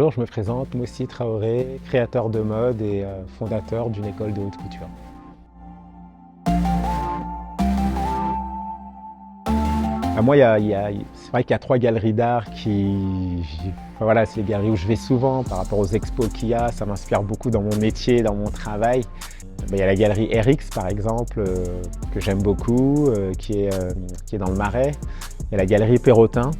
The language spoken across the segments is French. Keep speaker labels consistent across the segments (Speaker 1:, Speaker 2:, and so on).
Speaker 1: Bonjour, je me présente, Moussi Traoré, créateur de mode et fondateur d'une école de haute couture. Moi, c'est vrai qu'il y a 3 galeries d'art voilà, c'est les galeries où je vais souvent par rapport aux expos qu'il y a. Ça m'inspire beaucoup dans mon métier, dans mon travail. Il y a la galerie RX par exemple, que j'aime beaucoup, qui est dans le Marais. Il y a la galerie Perrotin.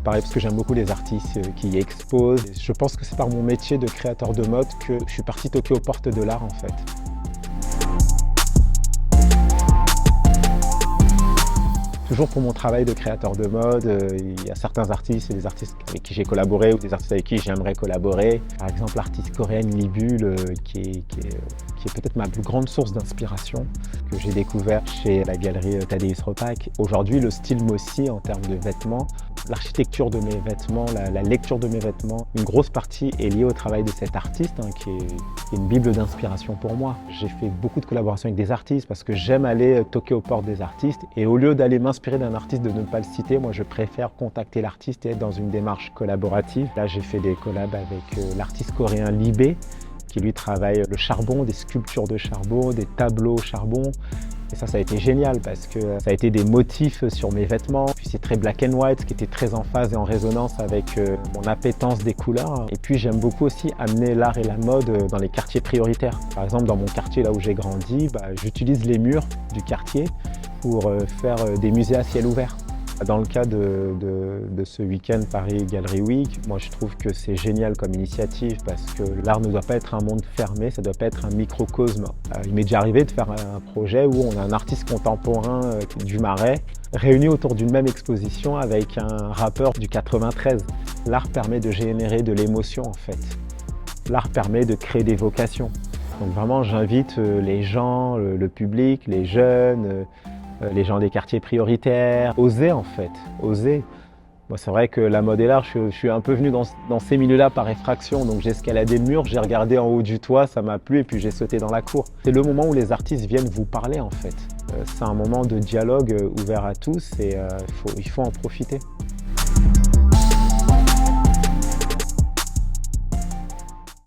Speaker 1: Pareil, parce que j'aime beaucoup les artistes qui y exposent. Je pense que c'est par mon métier de créateur de mode que je suis parti toquer aux portes de l'art en fait. Toujours pour mon travail de créateur de mode, il y a certains artistes et des artistes avec qui j'ai collaboré ou des artistes avec qui j'aimerais collaborer. Par exemple, l'artiste coréenne Libule, qui est peut-être ma plus grande source d'inspiration, que j'ai découvert chez la galerie Tadeusz Ropac. Aujourd'hui, le style Moussi en termes de vêtements, l'architecture de mes vêtements, la lecture de mes vêtements, une grosse partie est liée au travail de cet artiste, qui est une bible d'inspiration pour moi. J'ai fait beaucoup de collaborations avec des artistes parce que j'aime aller toquer aux portes des artistes et au lieu d'aller m'inspirer d'un artiste de ne pas le citer, moi je préfère contacter l'artiste et être dans une démarche collaborative. Là j'ai fait des collabs avec l'artiste coréen Libé qui lui travaille le charbon, des sculptures de charbon, des tableaux au charbon. Et ça a été génial parce que ça a été des motifs sur mes vêtements. Puis c'est très black and white, ce qui était très en phase et en résonance avec mon appétence des couleurs. Et puis j'aime beaucoup aussi amener l'art et la mode dans les quartiers prioritaires. Par exemple, dans mon quartier, là où j'ai grandi, j'utilise les murs du quartier pour faire des musées à ciel ouvert. Dans le cas de ce week-end Paris Gallery Week, moi je trouve que c'est génial comme initiative parce que l'art ne doit pas être un monde fermé, ça ne doit pas être un microcosme. Il m'est déjà arrivé de faire un projet où on a un artiste contemporain du Marais réuni autour d'une même exposition avec un rappeur du 93. L'art permet de générer de l'émotion en fait. L'art permet de créer des vocations. Donc vraiment j'invite les gens, le public, les jeunes, les gens des quartiers prioritaires, oser en fait, oser. Moi, c'est vrai que la mode et l'art, je suis un peu venu dans ces milieux-là par effraction, donc j'ai escaladé le mur, j'ai regardé en haut du toit, ça m'a plu et puis j'ai sauté dans la cour. C'est le moment où les artistes viennent vous parler en fait. C'est un moment de dialogue ouvert à tous et il faut en profiter.